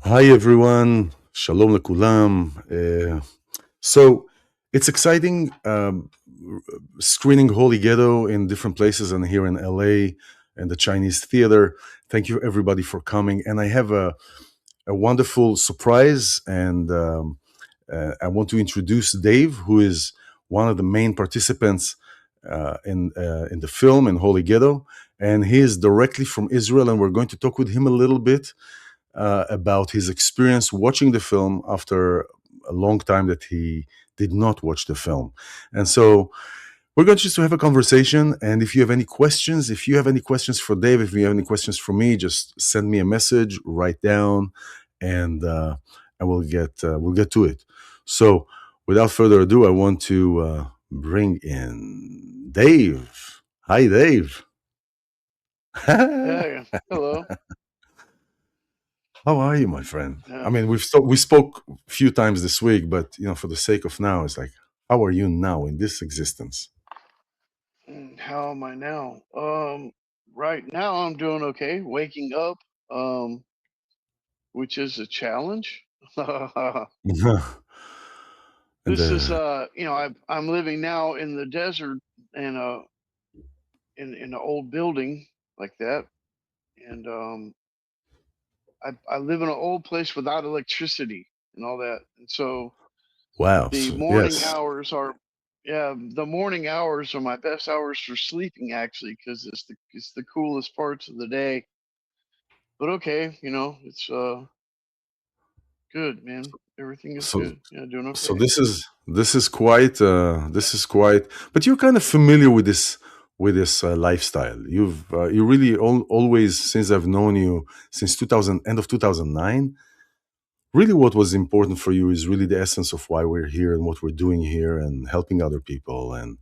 Hi everyone, shalom lekulam. So it's exciting screening Holy Ghetto in different places and here in LA and the Chinese theater. Thank you everybody for coming. And I have a wonderful surprise, and I want to introduce Dave, who is one of the main participants in the film in Holy Ghetto, and he is directly from Israel, and we're going to talk with him a little bit about his experience watching the film after a long time that he did not watch the film. And so we're going just to have a conversation. And if you have any questions, if you have any questions for Dave, if you have any questions for me, just send me a message, write down, and we'll get to it. So without further ado, I want to bring in Dave. Hi, Dave. Yeah, hello. How are you, my friend? I Yeah. mean, we spoke a few times this week, but for the sake of now, it's like, how are you now in this existence? How am I now? Right now I'm doing okay. Waking up, um, which is a challenge. and This is I'm living now in the desert in a in an old building like that, and I live in an old place without electricity and all that, and so wow, the so, morning yes, hours are the morning hours are my best hours for sleeping actually because it's the coolest parts of the day. But okay, it's good, man. Everything is so good. Yeah, doing so okay. this is quite. But you're kind of familiar with this lifestyle. You really always, since I've known you since 2000, end of 2009. Really, what was important for you is really the essence of why we're here and what we're doing here and helping other people, and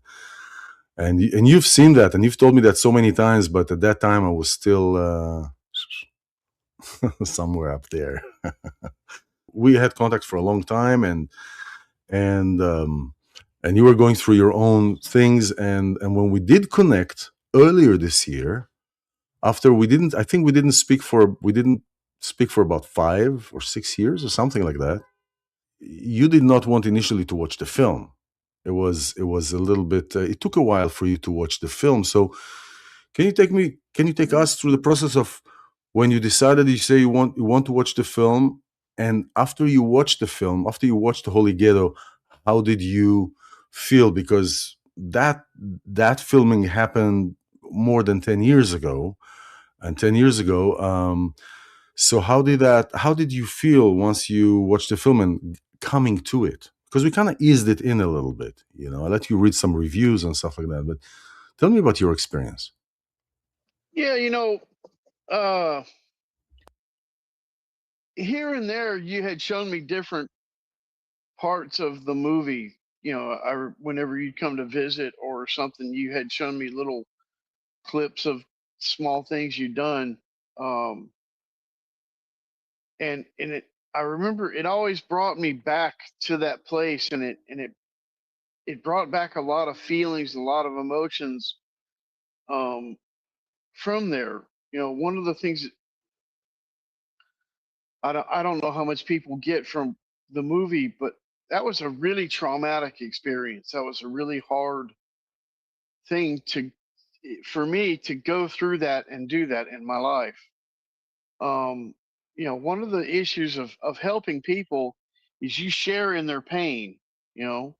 you've seen that, and you've told me that so many times, but at that time I was still somewhere up there. We had contact for a long time, and and you were going through your own things, and when we did connect earlier this year, after we didn't speak for about 5 or 6 years or something like that. You did not want initially to watch the film. It was a little bit. It took a while for you to watch the film. So Can you take us through the process of when you decided, you say you want to watch the film, and after you watched the film, after you watched the Holy Ghetto, how did you feel? Because that filming happened more than 10 years ago, and 10 years ago. So how did you feel once you watched the film and coming to it? Because we kind of eased it in a little bit. I let you read some reviews and stuff like that. But tell me about your experience. Yeah, uh, here and there you had shown me different parts of the movie. Whenever you'd come to visit or something, you had shown me little clips of small things you'd done. Um, and I remember it always brought me back to that place, and it brought back a lot of feelings, a lot of emotions um, from there. One of the things that I don't know how much people get from the movie, but that was a really traumatic experience. That was a really hard thing for me to go through that and do that in my life. Um, one of the issues of helping people is you share in their pain, you know,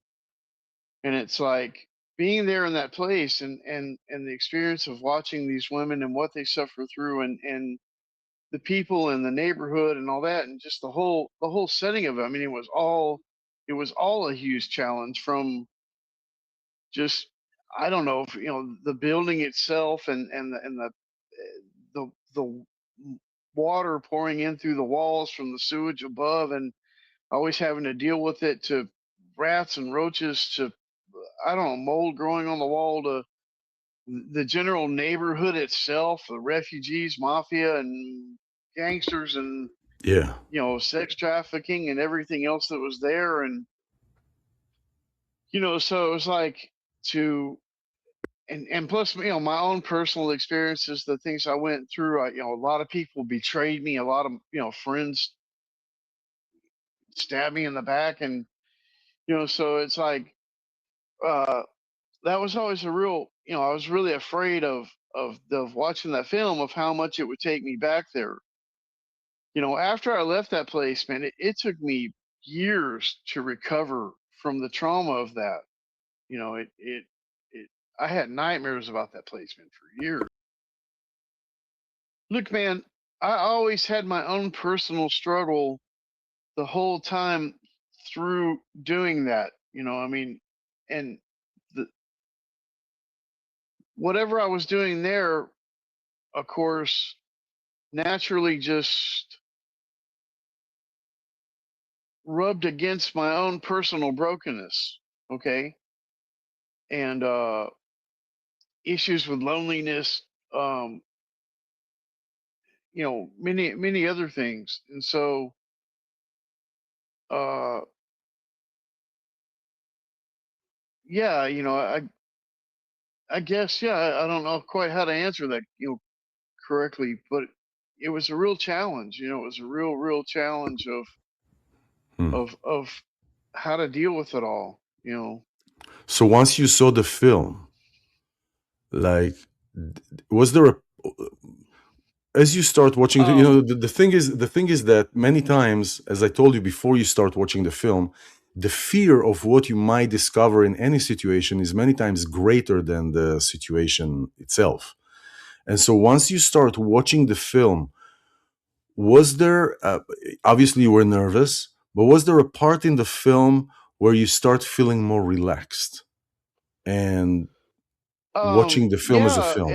and it's like being there in that place and the experience of watching these women and what they suffer through and the people in the neighborhood and all that and just the whole setting of it. I mean, it was all a huge challenge from just I don't know if the building itself and the water pouring in through the walls from the sewage above and always having to deal with it to rats and roaches to I don't know mold growing on the wall to the general neighborhood itself, the refugees, mafia, and gangsters, and Yeah. sex trafficking and everything else that was there, and so it was like to and plus my own personal experiences, the things I went through. A lot of people betrayed me, a lot of friends stab me in the back, and so it's like uh, that was always a real, I was really afraid of watching that film, of how much it would take me back there. After I left that place, man, it took me years to recover from the trauma of that. It I had nightmares about that place, man, for years. Look, man, I always had my own personal struggle the whole time through doing that. I mean, and the, whatever I was doing there, of course, naturally just rubbed against my own personal brokenness. Okay. And issues with loneliness, um, many other things. And so, uh, yeah, I guess, yeah, I don't know quite how to answer that, correctly, but it was a real challenge. It was a real challenge Hmm. of how to deal with it all. So once you saw the film, like, was there a, as you start watching, Um, the thing is that many times, as I told you before, you start watching the film, the fear of what you might discover in any situation is many times greater than the situation itself. And so once you start watching the film, was there, obviously you were nervous, but was there a part in the film where you start feeling more relaxed and watching the film as a yeah, film?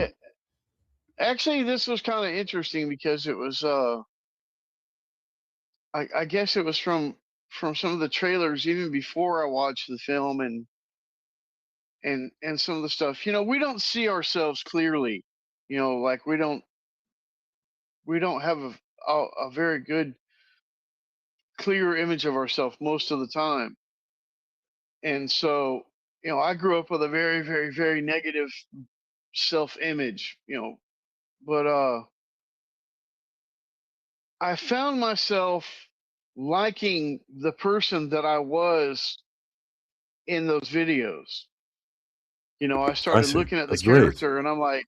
actually, this was kind of interesting because it was, I guess it was from some of the trailers even before I watched the film, and some of the stuff. We don't see ourselves clearly. Like we don't have a very good clear image of ourselves most of the time. And so, I grew up with a very, very, very negative self-image, but I found myself liking the person that I was in those videos. I I started see. looking at the That's great. character, and I'm like,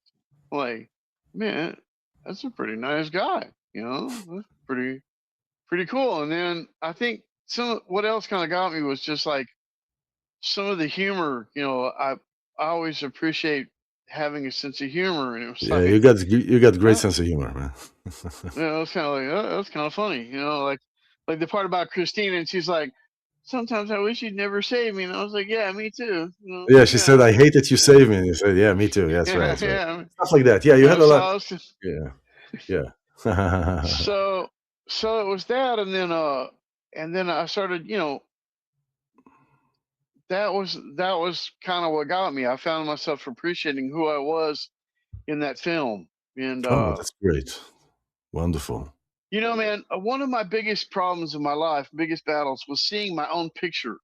man, that's a pretty nice guy. That's pretty cool. And then I think what else kind of got me was just like some of the humor. I always appreciate having a sense of humor, and it was Yeah, like, you got great uh, sense of humor, man. it's kind of like, that's kind of funny. Like the part about Christina, and she's like, sometimes I wish you'd never saved me, and I was like, yeah, me too. Yeah, she said, Yeah, "I hate that you yeah, saved me." And you said, "Yeah, me too." That's right. yeah, That's right. yeah. Stuff like that. Yeah, you had a So lot. I was just, Yeah, yeah. so so it was that, and then I started, that was kind of what got me. I found myself appreciating who I was in that film. And Oh, that's great. Wonderful. man, one of my biggest problems in my life, biggest battles, was seeing my own picture.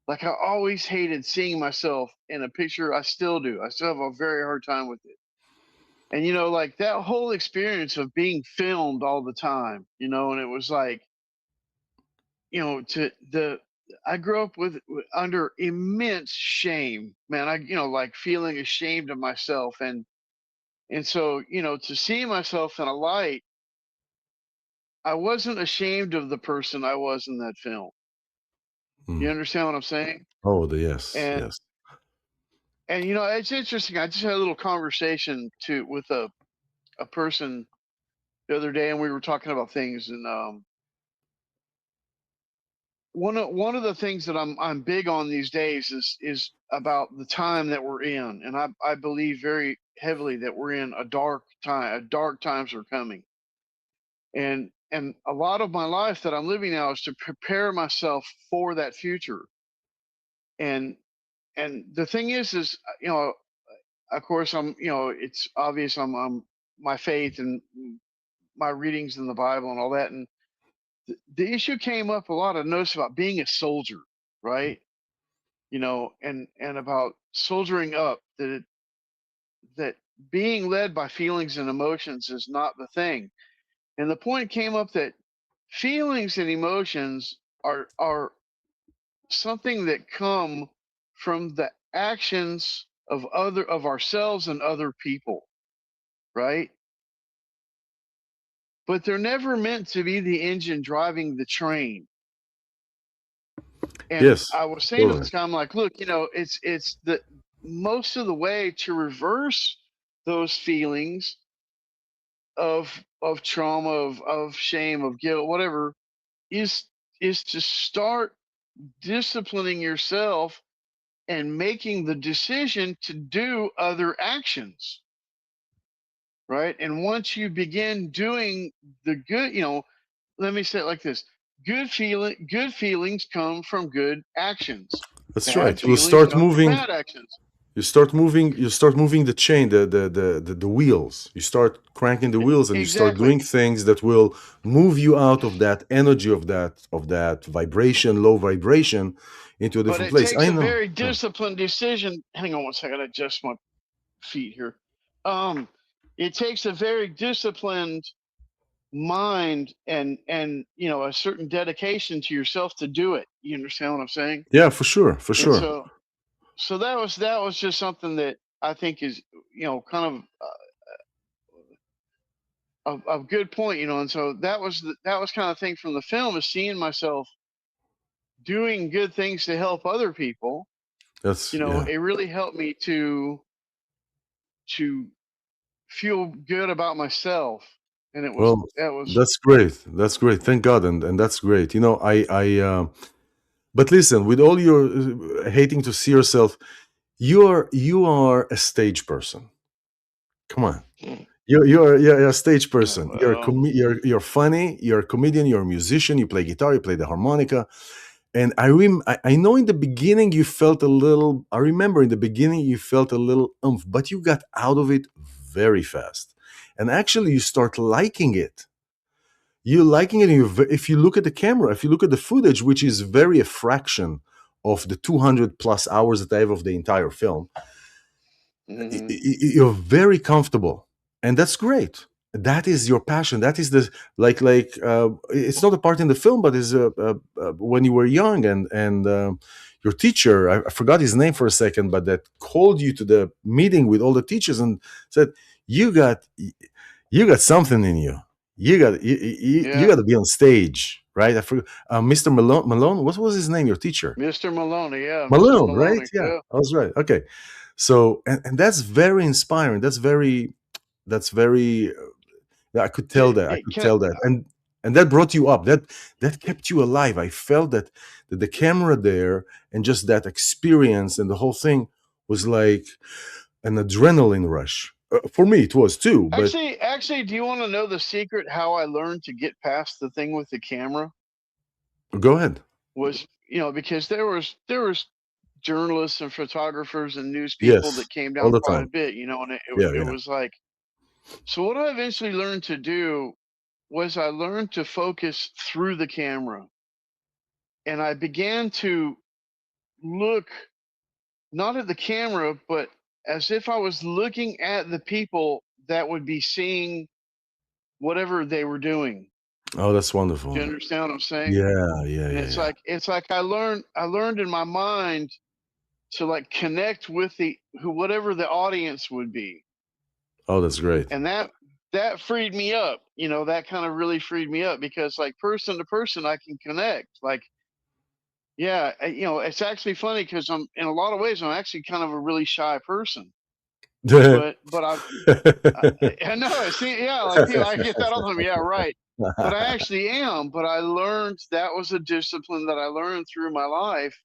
Like, I always hated seeing myself in a picture. I still do. I still have a very hard time with it. And like that whole experience of being filmed all the time, and it was like, to the I grew up under immense shame, man. I like feeling ashamed of myself, and so to see myself in a light, I wasn't ashamed of the person I was in that film. You Mm. understand what I'm saying? Oh, yes, And yes. it's interesting. I just had a little conversation with a person the other day, and we were talking about things, and one of the things that I'm big on these days is about the time that we're in, and I believe very heavily that we're in a dark time. Dark times are coming, and a lot of my life that I'm living now is to prepare myself for that future. And the thing is, of course, it's obvious, I'm my faith and my readings in the Bible and all that, and the issue came up a lot. I noticed about being a soldier, right? And about soldiering up, that being led by feelings and emotions is not the thing. And the point came up that feelings and emotions are something that come from the actions of ourselves and other people, right? But they're never meant to be the engine driving the train. And Yes, I was saying to totally. this guy, I'm like, look, it's the most of the way to reverse those feelings of trauma, of shame, of guilt, whatever, is is to start disciplining yourself and making the decision to do other actions, right? And once you begin doing the good, let me say it like this: good feelings come from good actions. That's Bad right. You will feelings start come from moving. bad actions. You start moving the chain, the wheels. You start cranking the wheels, and you start Exactly. doing things that will move you out of that energy, of that vibration, low vibration, into a But different it place. takes I a know. very Yeah. disciplined decision. Hang on one second, I adjust my feet here. Um, it takes a very disciplined mind and a certain dedication to yourself to do it. You understand what I'm saying? Yeah, for sure, for And sure. so that was just something that I think is kind of a good point. And so that was kind of thing from the film, is seeing myself doing good things to help other people. That's yeah. It really helped me to feel good about myself, and it was Well, that was that's great. That's great. Thank God, and that's great. But listen, with all your hating to see yourself, you are a stage person. Come on. You're a stage person. well. You're funny. You're a comedian. You're a musician. You play guitar. You play the harmonica. And I know in the beginning you felt a little. I remember in the beginning you felt a little umph, but you got out of it very fast. And actually, you start liking it. You're liking it. If you look at the camera, if you look at the footage, which is very a fraction of the 200 plus hours that I have of the entire film, Hmm. you're very comfortable, and that's great. That is your passion. That is the like it's not a part in the film, but is when you were young, and your teacher, I forgot his name for a second, but that called you to the meeting with all the teachers and said, you got you got something in you. You got Yeah, to be on stage, right? I forgot, Mr. Malone, what was his name, your teacher? Mr. Maloney. Yeah, Mr. Malone, right? Maloney. Yeah, Yeah. I was right. Okay. So, and that's very inspiring. That's very I could tell Did that. I it could can tell that. And that brought you up. That kept you alive. I felt that the camera there and just that experience and the whole thing was like an adrenaline rush. For me it was too, but actually, do you want to know the secret how I learned to get past the thing with the camera? go ahead. Was because there was journalists and photographers and news people Yes. that came All down the quite a time. bit, and it, Yeah, it yeah. was like, so what I eventually learned to do was I learned to focus through the camera, and I began to look not at the camera, but as if I was looking at the people that would be seeing whatever they were doing. Oh, that's Do you wonderful. understand what I'm saying? Yeah, yeah, And yeah, it's yeah. like it's like I learned in my mind to like connect with the who whatever the audience would be. Oh, that's great. And that freed me up. That kind of really freed me up, because like person to person I can connect. Like, yeah, it's actually funny because I'm in a lot of ways I'm actually kind of a really shy person. But I know. See, yeah, like I get that all the time. Yeah, right. But I actually am. But I learned that was a discipline that I learned through my life.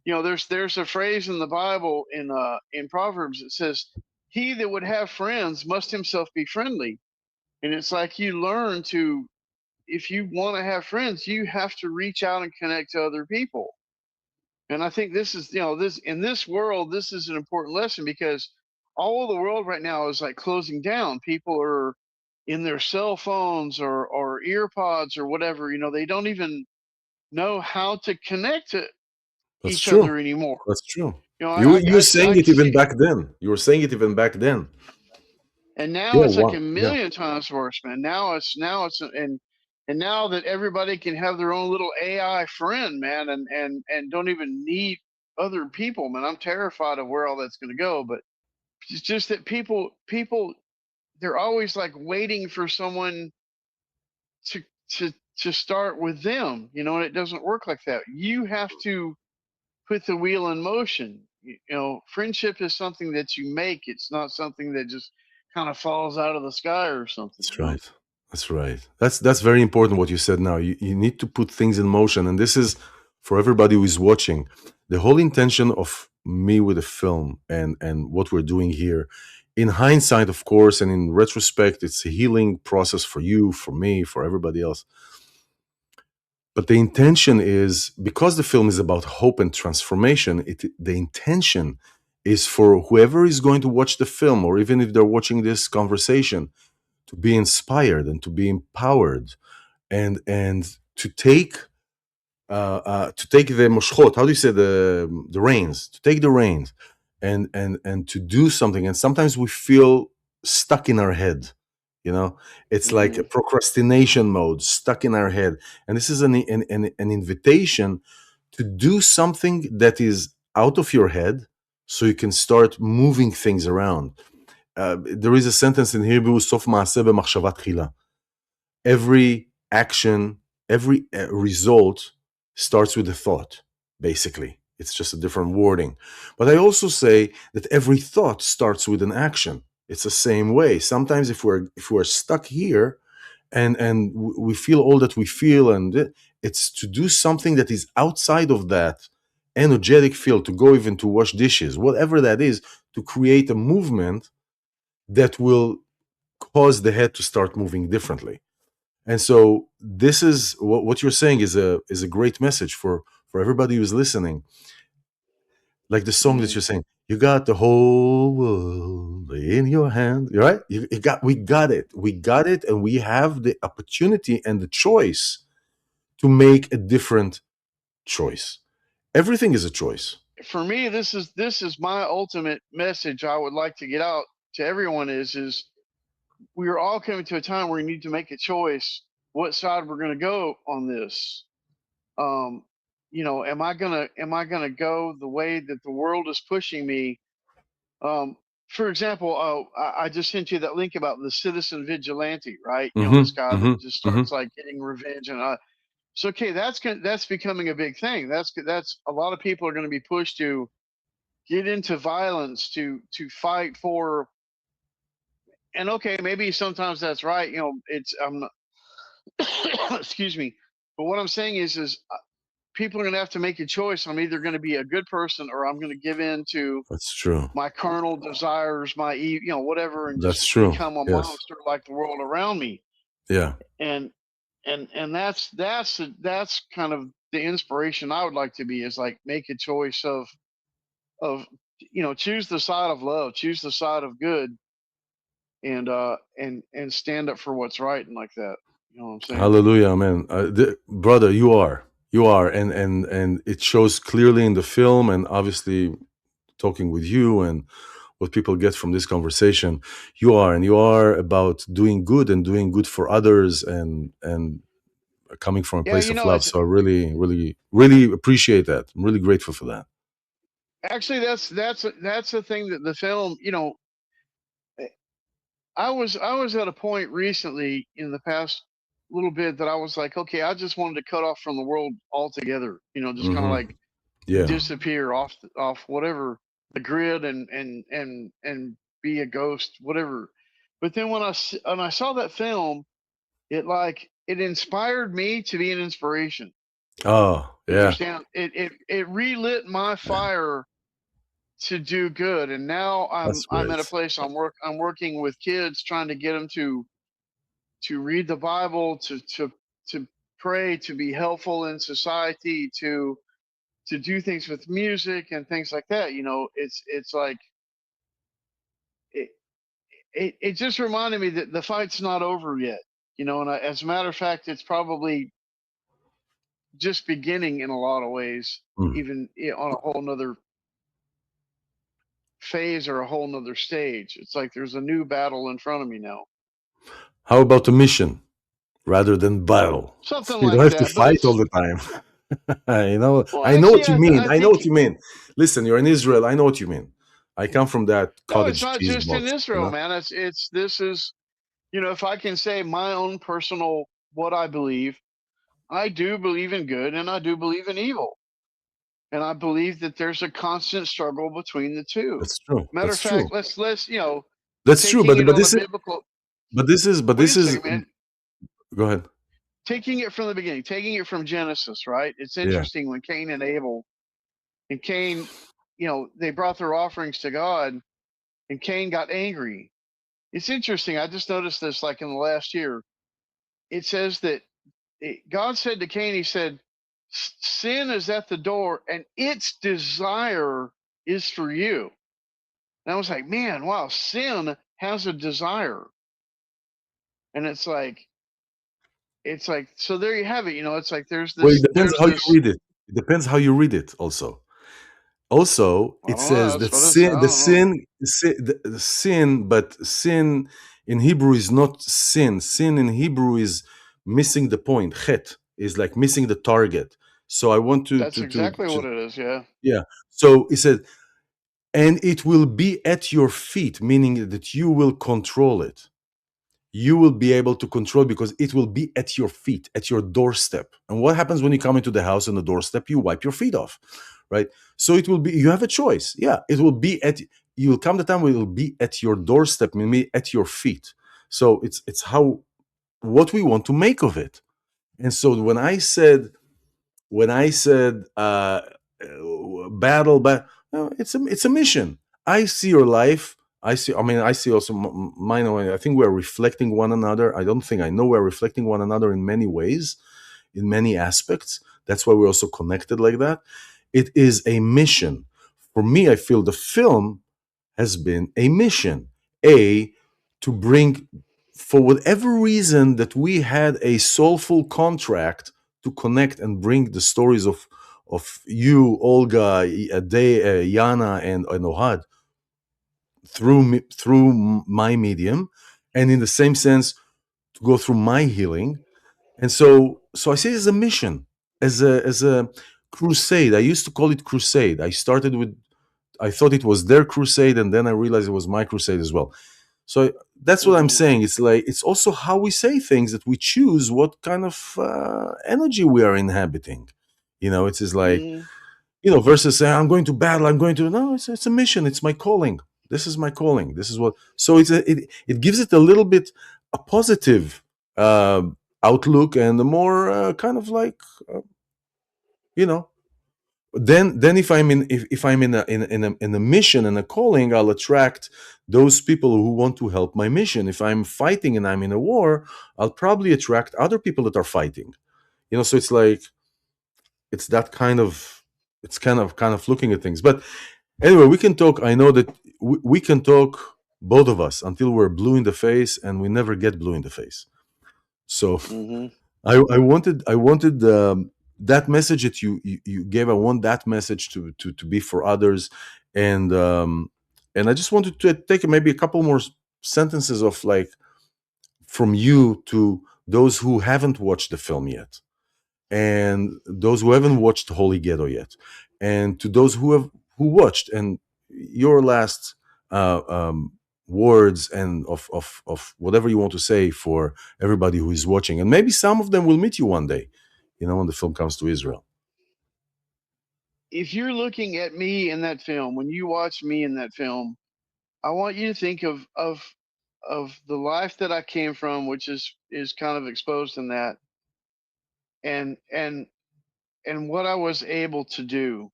There's a phrase in the Bible in Proverbs that says, "He that would have friends must himself be friendly." And it's like you learn to, if you want to have friends, you have to reach out and connect to other people. And I think this is, this in this world, this is an important lesson, because all of the world right now is like closing down. People are in their cell phones or ear pods or whatever. They don't even know how to connect to That's each true. other anymore. That's true. I, You I, you were I, saying I it even see, back then. You were saying it even back then. and now Yeah, it's like a wow. Yeah. million times worse, man. Now it's and And now that everybody can have their own little AI friend, man, and don't even need other people, man, I'm terrified of where all that's going to go. But it's just that people they're always like waiting for someone to to to start with them, and it doesn't work like that. You have to put the wheel in motion. Friendship is something that you make. It's not something that just kind of falls out of the sky or something. That's right. That's right. That's very important what you said now. You need to put things in motion. And this is for everybody who is watching. The whole intention of me with the film and what we're doing here, in hindsight, of course, and in retrospect, it's a healing process for you, for me, for everybody else. But the intention is, because the film is about hope and transformation, the intention is for whoever is going to watch the film, or even if they're watching this conversation, to be inspired and to be empowered, and to take the moshchot. How do you say the reins? To take the reins, and to do something. And sometimes we feel stuck in our head. It's like a Hmm. procrastination mode, stuck in our head. And this is an invitation to do something that is out of your head, so you can start moving things around. There is a sentence in Hebrew, "Sof maaseh b'machshava tchila." Every action, every result starts with a thought, basically. It's just a different wording. But I also say that every thought starts with an action. It's the same way. Sometimes if we're stuck here, and we feel all that we feel, and it's to do something that is outside of that energetic field, to go even to wash dishes, whatever that is, to create a movement that will cause the head to start moving differently. And so this is what you're saying is a great message for everybody who's listening. Like the song that Hmm. you're saying, you got the whole world in your hand. You're right. We got it. We got it, and we have the opportunity and the choice to make a different choice. Everything is a choice. For me, this is my ultimate message I would like to get out to everyone is we are all coming to a time where we need to make a choice what side we're going to go on this. um am I gonna go the way that the world is pushing me? For example, I just sent you that link about the citizen vigilante, right? This Mm-hmm. guy that Mm-hmm. just Mm-hmm. starts like getting revenge, and so okay, that's becoming a big thing. That's a lot of people are going to be pushed to get into violence to fight for. And okay, maybe sometimes that's right. It's I'm not, excuse me, but what I'm saying is people are going to have to make a choice. I'm either going to be a good person, or I'm going to give in to That's true. my carnal desires, whatever, and That's just true. become a Yes. monster like the world around me. Yeah. And that's kind of the inspiration I would like to be, is like make a choice of choose the side of love, choose the side of good, and stand up for what's right and like that. You know what I'm saying? Hallelujah, man. Brother, you are, and it shows clearly in the film, and obviously talking with you and what people get from this conversation. You are about doing good and doing good for others, and coming from a Yeah, place of love. it's So I really, really, really appreciate that. I'm really grateful for that. actually that's the thing that the film. I was at a point recently in the past little bit that I was like, okay, I just wanted to cut off from the world altogether. Just kind of Hmm. like Yeah, disappear off whatever the grid, and be a ghost, whatever. But then when I saw that film, it inspired me to be an inspiration. oh You yeah, understand? It relit my yeah, fire to do good. And now I'm that's I'm at a great. place I'm working with kids, trying to get them to read the Bible, to pray, to be helpful in society, to do things with music and things like that. It's like it, it just reminded me that the fight's not over yet. And as a matter of fact, it's probably just beginning in a lot of ways, Mm. even on a whole nother phase or a whole nother stage. It's like there's a new battle in front of me now. How about the mission? rather than battle. something You don't like have to that. But fight all it's the time. I well, know see, what you mean. I I know think what you mean. Listen, you're in Israel. I know what you mean. I come from that no, it's cottage not cheese just in box. Israel, man. It's this is if I can say my own personal what I do believe in good and I do believe in evil. And I believe that there's a constant struggle between the two. That's true. Matter That's of fact, true. let's That's true. taking it But on a this is biblical. but Wait a this is. second, man. Go ahead. Taking it from the beginning, taking it from Genesis, right? It's Yeah. interesting when Cain and Abel, and Cain, they brought their offerings to God, and Cain got angry. It's interesting. I just noticed this like in the last year. It says that God said to Cain, He said, "Sin is at the door, and its desire is for you." And I was like, man, wow, sin has a desire. And it's like, so there you have it. It's like Well, it depends there's how you this, read it. It depends how you read it. Also, I it don't know. says That's that what it's, I don't know. the sin, but sin in Hebrew is not sin. Sin in Hebrew is missing the point. Chet is like missing the target. So I want That's exactly what it is. Yeah. yeah. So it said, and it will be at your feet, meaning that you will control it. You will be able to control because it will be at your feet, at your doorstep. And what happens when you come into the house and the doorstep? You wipe your feet off, right? So it will be, you have a choice. Yeah, it will be you will come the time when it will be at your doorstep, maybe at your feet. So it's how, what we want to make of it. And so when I said battle, but no, it's a mission. I see your life. I see. I mean, I see also mine. I think we're reflecting one another. I don't think I know we're reflecting one another in many ways, in many aspects. That's why we're also connected like that. It is a mission. For me, I feel the film has been a mission. A, to bring, for whatever reason, that we had a soulful contract to connect and bring the stories of you, Olga, Yana, and Ohad through my medium, and in the same sense to go through my healing. And so I see it as a mission, as a crusade. I used to call it crusade. I thought it was their crusade, and then I realized it was my crusade as well. So that's what I'm Hmm. saying. It's like it's also how we say things that we choose what kind of energy we are inhabiting. It is like, Hmm. versus saying I'm going to battle. I'm going to no. It's a mission. It's my calling. This is my calling. This is what. So it gives it a little bit a positive uh, outlook and a more kind of like uh, you know then if I'm in a mission and a calling, I'll attract those people who want to help my mission. If I'm fighting and I'm in a war, I'll probably attract other people that are fighting. So it's like it's that kind of it's kind of looking at things. But anyway, we can talk. I know that we can talk, both of us, until we're blue in the face, and we never get blue in the face. So Hmm. I wanted that message that you gave. I want that message to be for others, and I just wanted to take maybe a couple more sentences of like from you to those who haven't watched the film yet, and those who haven't watched Holy Ghetto yet, and to those who watched, and your last uh, um, words and of whatever you want to say for everybody who is watching, and maybe some of them will meet you one day, when the film comes to Israel. If you're looking at me in that film, when you watch me in that film, I want you to think of the life that I came from, which is kind of exposed in that, and what I was able to do,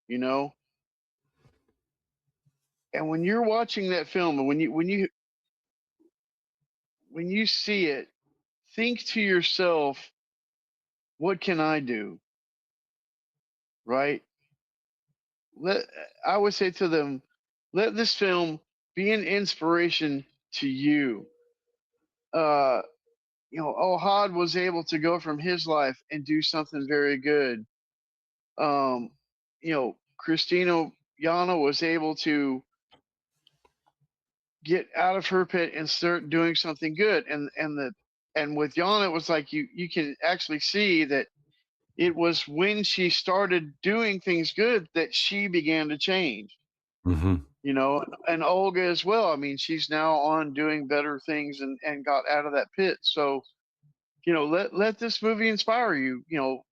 you know. And when you're watching that film, and when you see it, think to yourself, what can I do? Right? Let I would say to them, let this film be an inspiration to you. Uh, Ohad was able to go from his life and do something very good. Christina Yana was able to get out of her pit and start doing something good. And And with Yana, it was like you can actually see that it was when she started doing things good that she began to change. Mm-hmm. You know, and Olga as well. I mean, she's now on doing better things and got out of that pit. So, you know, let this movie inspire you. You know,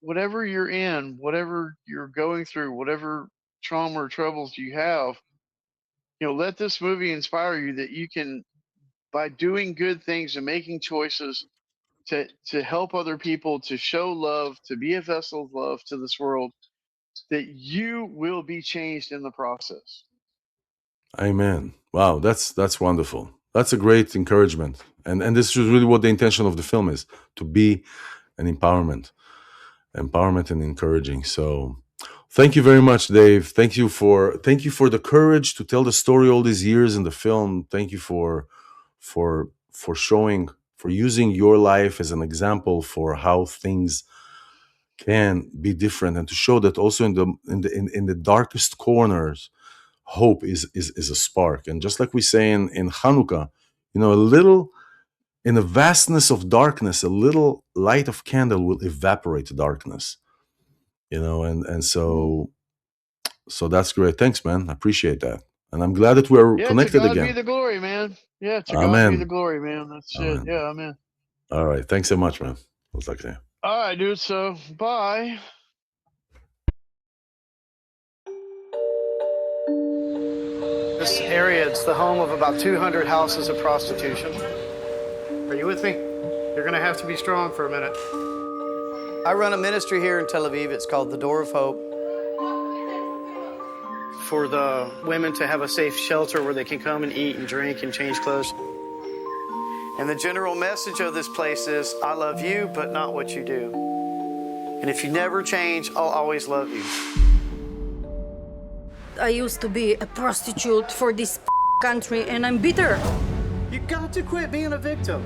whatever you're in, whatever you're going through, whatever trauma or troubles you have, you know, let this movie inspire you that you can, by doing good things and making choices to help other people, to show love, to be a vessel of love to this world, that you will be changed in the process. Amen. Wow, that's wonderful. That's a great encouragement, and this is really what the intention of the film is, to be an empowerment and encouraging. So, thank you very much, Dave. Thank you for the courage to tell the story all these years in the film. Thank you for showing, for using your life as an example for how things can be different, and to show that also in the darkest corners, hope is a spark. And just like we say in Hanukkah, you know, a little, in the vastness of darkness, a little light of candle will evaporate the darkness. You know, and so that's great. Thanks, man. I appreciate that, and I'm glad that we're Yeah, to connected God be again. the glory, man. Yeah, to God be the Amen. glory, man. That's it. Amen. Yeah, amen. All right. Thanks so much, man. We'll talk to you. All right, dude. So, bye. This area, it's the home of about 200 houses of prostitution. Are you with me? You're going to have to be strong for a minute. I run a ministry here in Tel Aviv. It's called the Door of Hope. For the women to have a safe shelter where they can come and eat and drink and change clothes. And the general message of this place is, I love you, but not what you do. And if you never change, I'll always love you. I used to be a prostitute for this country and I'm bitter. You got to quit being a victim.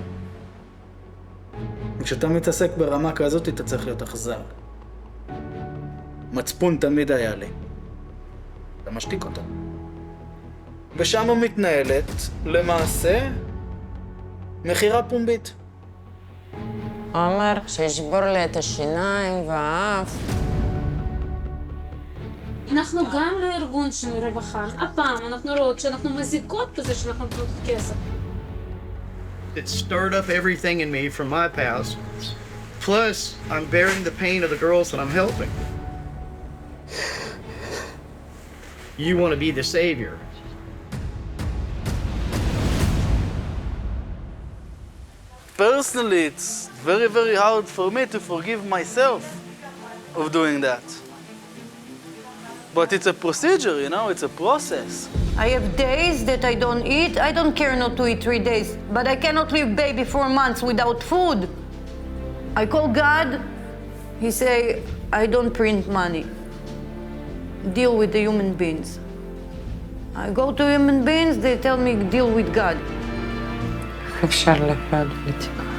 כשאתה מתעסק ברמה כזאת, אתה צריך להיות אכזר. מצפון תמיד היה לי. אתה משתיק אותה. ושם מתנהלת, למעשה, מכירה פומבית. אומר שישבור לי את השיניים והאף. אנחנו גם לא ארגון של רווחה. הפעם אנחנו רואות שאנחנו מזיקות בזה שאנחנו נותנות כסף. It stirred up everything in me from my past. Plus, I'm bearing the pain of the girls that I'm helping. You want to be the savior. Personally, it's very, very hard for me to forgive myself of doing that. But it's a procedure, you know, it's a process. I have days that I don't eat. I don't care not to eat 3 days, but I cannot leave baby 4 months without food. I call God. He say, I don't print money. Deal with the human beings. I go to human beings, they tell me deal with God. איך אפשר לחיות בלי תקווה?